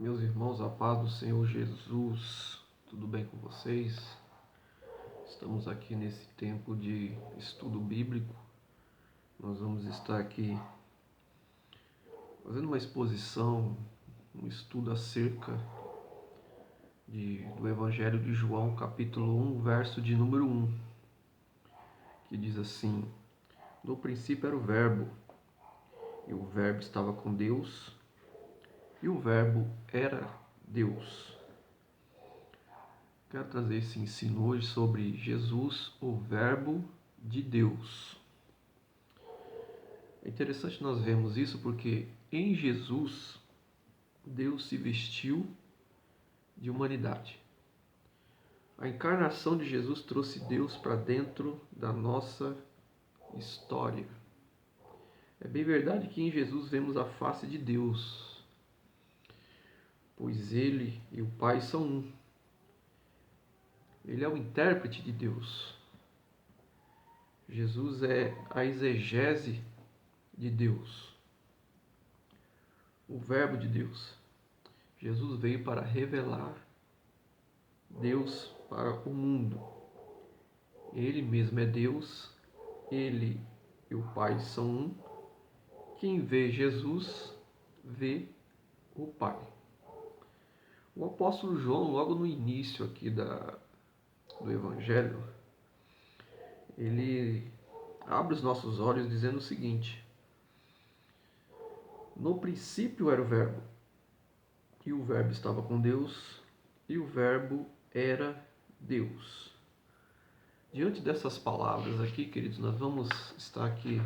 Meus irmãos, a paz do Senhor Jesus, tudo bem com vocês? Estamos aqui nesse tempo de estudo bíblico. Nós vamos estar aqui fazendo uma exposição, um estudo acerca do Evangelho de João, capítulo 1, verso de número 1, que diz assim: No princípio era o Verbo, e o Verbo estava com Deus, e o Verbo era Deus. Quero trazer esse ensino hoje sobre Jesus, o Verbo de Deus. É interessante nós vermos isso porque em Jesus, Deus se vestiu de humanidade. A encarnação de Jesus trouxe Deus para dentro da nossa história. É bem verdade que em Jesus vemos a face de Deus, pois Ele e o Pai são um. Ele é o intérprete de Deus. Jesus é a exegese de Deus, o Verbo de Deus. Jesus veio para revelar Deus para o mundo. Ele mesmo é Deus, Ele e o Pai são um. Quem vê Jesus, vê o Pai. O apóstolo João, logo no início aqui do Evangelho, ele abre os nossos olhos dizendo o seguinte: No princípio era o Verbo, e o Verbo estava com Deus, e o Verbo era Deus. Diante dessas palavras aqui, queridos, nós vamos estar aqui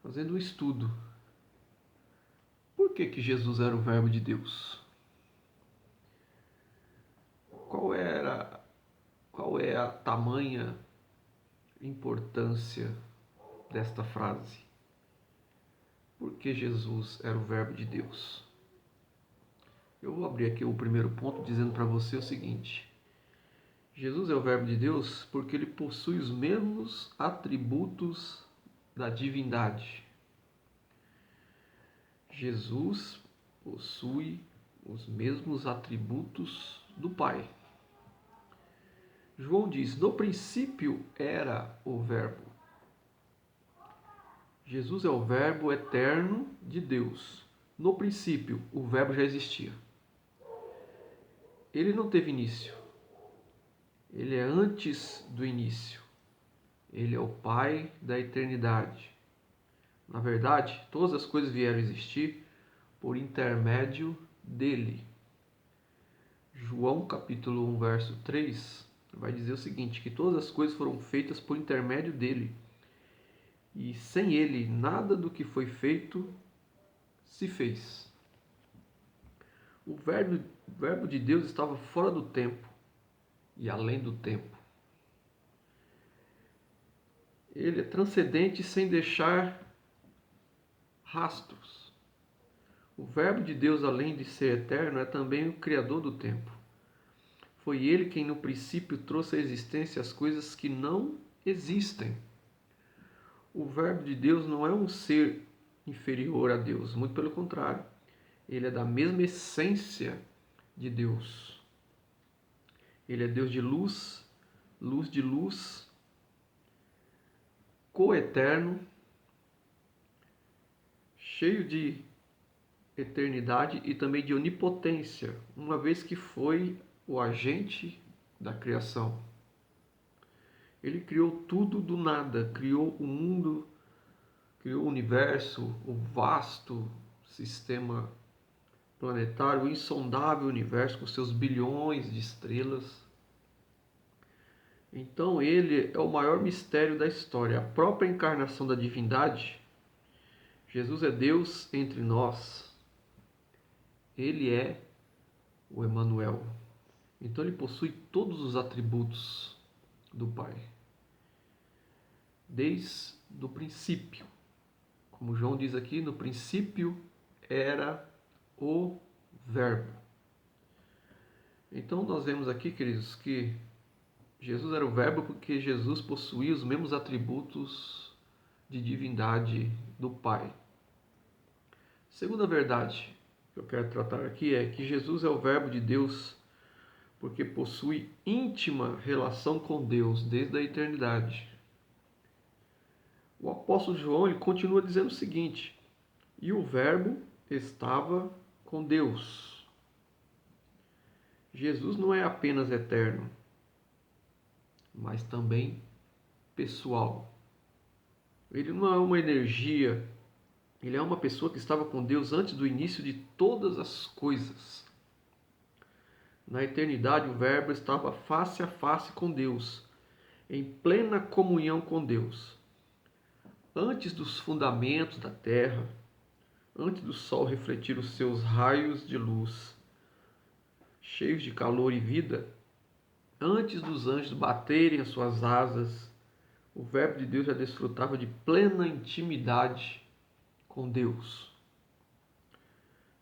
fazendo um estudo. Por que Jesus era o Verbo de Deus? Qual é a tamanha importância desta frase? Por que Jesus era o Verbo de Deus? Eu vou abrir aqui o primeiro ponto dizendo para você o seguinte: Jesus é o Verbo de Deus porque ele possui os mesmos atributos da divindade. Jesus possui os mesmos atributos do Pai. João diz: no princípio era o Verbo. Jesus é o Verbo eterno de Deus. No princípio, o Verbo já existia. Ele não teve início. Ele é antes do início. Ele é o Pai da eternidade. Na verdade, todas as coisas vieram a existir por intermédio dele. João capítulo 1, verso 3, vai dizer o seguinte, que todas as coisas foram feitas por intermédio dele. E sem ele, nada do que foi feito se fez. O verbo de Deus estava fora do tempo e além do tempo. Ele é transcendente sem deixar rastros. O Verbo de Deus, além de ser eterno, é também o Criador do tempo. Foi ele quem no princípio trouxe à existência as coisas que não existem. O Verbo de Deus não é um ser inferior a Deus, muito pelo contrário. Ele é da mesma essência de Deus. Ele é Deus de luz, luz de luz, coeterno, cheio de eternidade e também de onipotência, uma vez que foi o agente da criação. Ele criou tudo do nada, criou o mundo, criou o universo, o vasto sistema planetário, o insondável universo com seus bilhões de estrelas. Então ele é o maior mistério da história, a própria encarnação da divindade. Jesus é Deus entre nós. Ele é o Emanuel. Então ele possui todos os atributos do Pai. Desde o princípio. Como João diz aqui, no princípio era o Verbo. Então nós vemos aqui, queridos, que Jesus era o Verbo porque Jesus possuía os mesmos atributos de divindade do Pai. Segunda verdade, que eu quero tratar aqui é que Jesus é o Verbo de Deus porque possui íntima relação com Deus desde a eternidade. O apóstolo João ele continua dizendo o seguinte: e o Verbo estava com Deus. Jesus não é apenas eterno, mas também pessoal. Ele não é uma energia, ele é uma pessoa que estava com Deus antes do início de todas as coisas. Na eternidade, o Verbo estava face a face com Deus, em plena comunhão com Deus. Antes dos fundamentos da terra, antes do sol refletir os seus raios de luz, cheios de calor e vida, antes dos anjos baterem as suas asas, o Verbo de Deus já desfrutava de plena intimidade com Deus.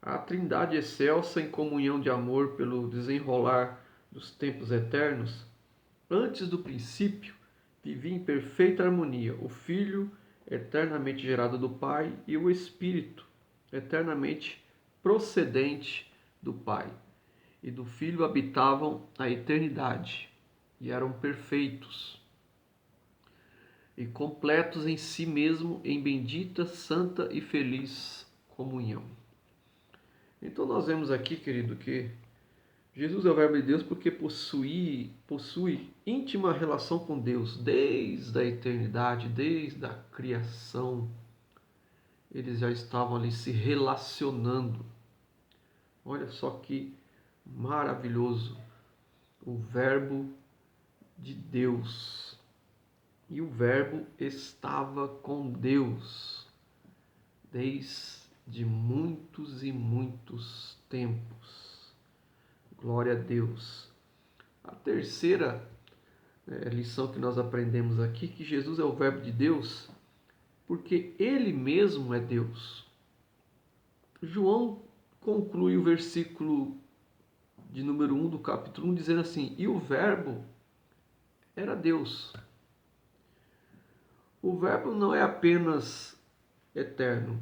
A Trindade excelsa em comunhão de amor pelo desenrolar dos tempos eternos, antes do princípio, vivia em perfeita harmonia o Filho, eternamente gerado do Pai, e o Espírito, eternamente procedente do Pai. E do Filho habitavam a eternidade, e eram perfeitos e completos em si mesmo, em bendita, santa e feliz comunhão. Então nós vemos aqui, querido, que Jesus é o Verbo de Deus porque possui íntima relação com Deus desde a eternidade, desde a criação. Eles já estavam ali se relacionando. Olha só que maravilhoso o Verbo de Deus. E o Verbo estava com Deus desde muitos e muitos tempos. Glória a Deus. A terceira lição que nós aprendemos aqui, que Jesus é o Verbo de Deus, porque Ele mesmo é Deus. João conclui o versículo de número 1 do capítulo 1 dizendo assim: e o Verbo era Deus. O Verbo não é apenas eterno,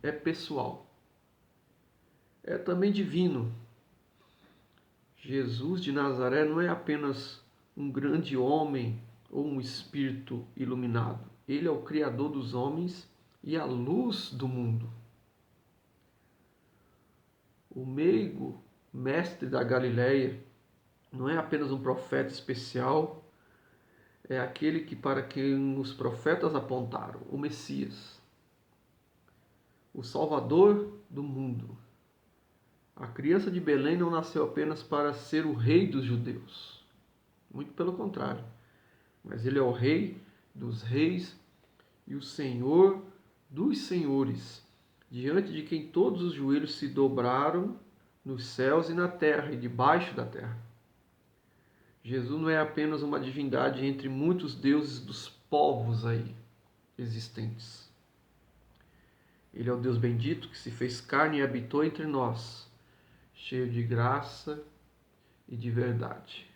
é pessoal, é também divino. Jesus de Nazaré não é apenas um grande homem ou um espírito iluminado. Ele é o Criador dos homens e a luz do mundo. O meigo mestre da Galileia não é apenas um profeta especial, é aquele que para quem os profetas apontaram, o Messias, o Salvador do mundo. A criança de Belém não nasceu apenas para ser o rei dos judeus, muito pelo contrário, mas ele é o rei dos reis e o Senhor dos senhores, diante de quem todos os joelhos se dobraram nos céus e na terra e debaixo da terra. Jesus não é apenas uma divindade entre muitos deuses dos povos aí existentes. Ele é o Deus bendito que se fez carne e habitou entre nós, cheio de graça e de verdade.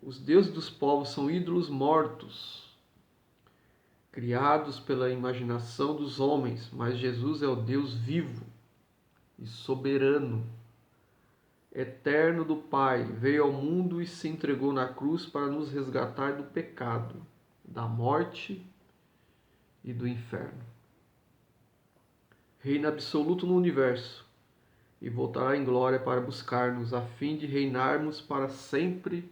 Os deuses dos povos são ídolos mortos, criados pela imaginação dos homens, mas Jesus é o Deus vivo e soberano, eterno do Pai, veio ao mundo e se entregou na cruz para nos resgatar do pecado, da morte e do inferno. Reina absoluto no universo e voltará em glória para buscar-nos, a fim de reinarmos para sempre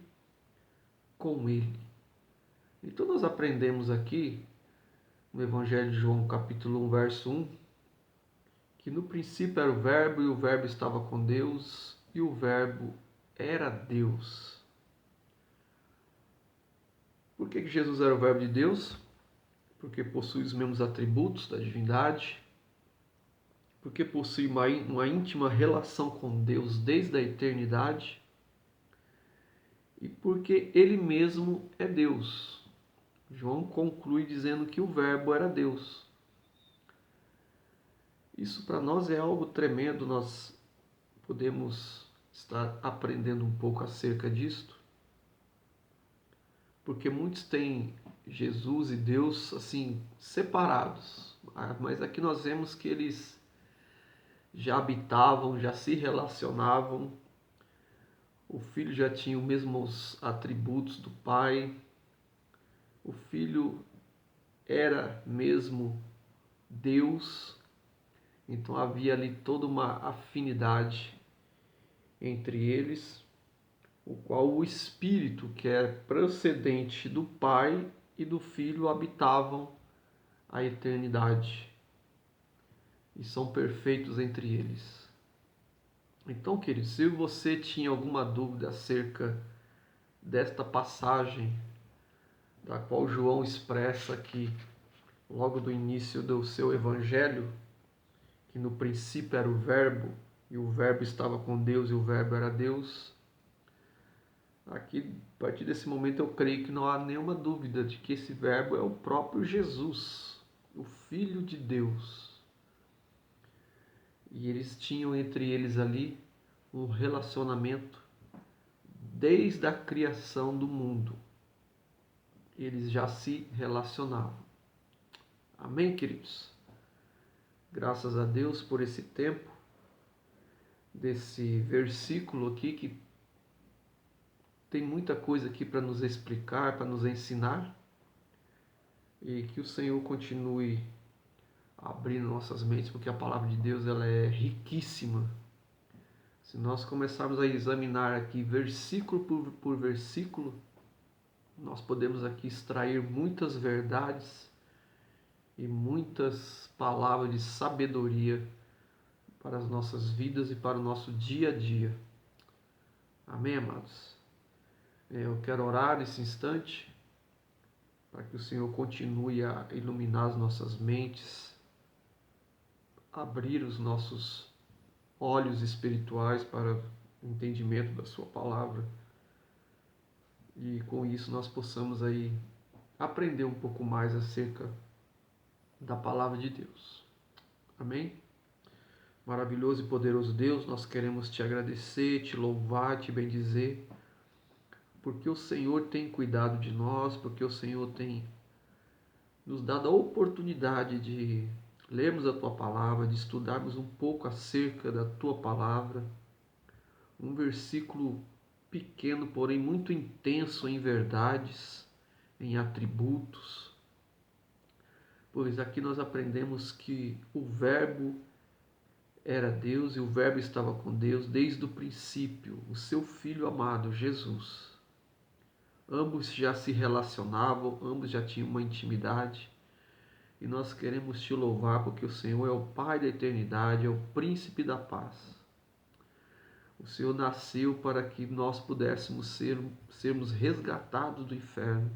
com Ele. Então nós aprendemos aqui no Evangelho de João, capítulo 1, verso 1, que no princípio era o Verbo e o Verbo estava com Deus e o Verbo era Deus. Por que Jesus era o Verbo de Deus? Porque possui os mesmos atributos da divindade, porque possui uma íntima relação com Deus desde a eternidade e porque Ele mesmo é Deus. João conclui dizendo que o Verbo era Deus. Isso para nós é algo tremendo, nós podemos estar aprendendo um pouco acerca disto, porque muitos têm Jesus e Deus assim separados, mas aqui nós vemos que eles já habitavam, já se relacionavam. O Filho já tinha os mesmos atributos do Pai. O Filho era mesmo Deus. Então havia ali toda uma afinidade entre eles, o qual o Espírito, que é procedente do Pai e do Filho, habitavam a eternidade e são perfeitos entre eles. Então, queridos, se você tinha alguma dúvida acerca desta passagem, da qual João expressa aqui, logo do início do seu evangelho, que no princípio era o Verbo, e o Verbo estava com Deus, e o Verbo era Deus. Aqui, a partir desse momento, eu creio que não há nenhuma dúvida de que esse Verbo é o próprio Jesus, o Filho de Deus. E eles tinham entre eles ali um relacionamento desde a criação do mundo. Eles já se relacionavam. Amém, queridos? Graças a Deus por esse tempo, desse versículo aqui, que tem muita coisa aqui para nos explicar, para nos ensinar. E que o Senhor continue abrindo nossas mentes, porque a palavra de Deus ela é riquíssima. Se nós começarmos a examinar aqui versículo por versículo, nós podemos aqui extrair muitas verdades e muitas palavras de sabedoria para as nossas vidas e para o nosso dia a dia. Amém, amados? Eu quero orar nesse instante para que o Senhor continue a iluminar as nossas mentes, abrir os nossos olhos espirituais para o entendimento da sua palavra e com isso nós possamos aí aprender um pouco mais acerca da palavra de Deus. Amém? Maravilhoso e poderoso Deus, nós queremos te agradecer, te louvar, te bendizer, porque o Senhor tem cuidado de nós, porque o Senhor tem nos dado a oportunidade de lermos a tua palavra, de estudarmos um pouco acerca da tua palavra. Um versículo pequeno, porém muito intenso em verdades, em atributos. Pois aqui nós aprendemos que o Verbo era Deus e o Verbo estava com Deus desde o princípio, o seu Filho amado, Jesus. Ambos já se relacionavam, ambos já tinham uma intimidade. E nós queremos te louvar porque o Senhor é o Pai da eternidade, é o Príncipe da paz. O Senhor nasceu para que nós pudéssemos sermos resgatados do inferno.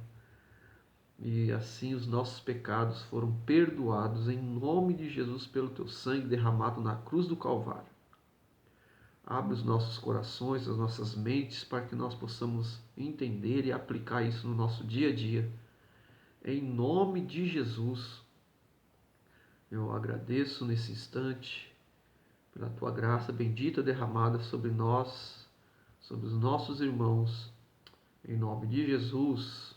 E assim os nossos pecados foram perdoados em nome de Jesus pelo teu sangue derramado na cruz do Calvário. Abre os nossos corações, as nossas mentes, para que nós possamos entender e aplicar isso no nosso dia a dia. Em nome de Jesus, eu agradeço nesse instante pela tua graça bendita derramada sobre nós, sobre os nossos irmãos. Em nome de Jesus.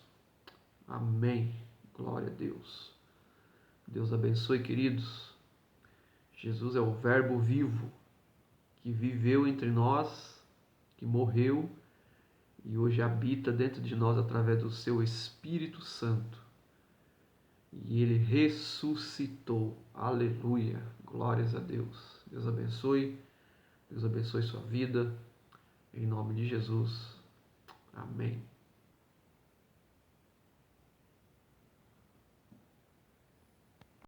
Amém. Glória a Deus. Deus abençoe, queridos. Jesus é o Verbo vivo que viveu entre nós, que morreu e hoje habita dentro de nós através do seu Espírito Santo. E ele ressuscitou. Aleluia. Glórias a Deus. Deus abençoe. Deus abençoe sua vida. Em nome de Jesus. Amém.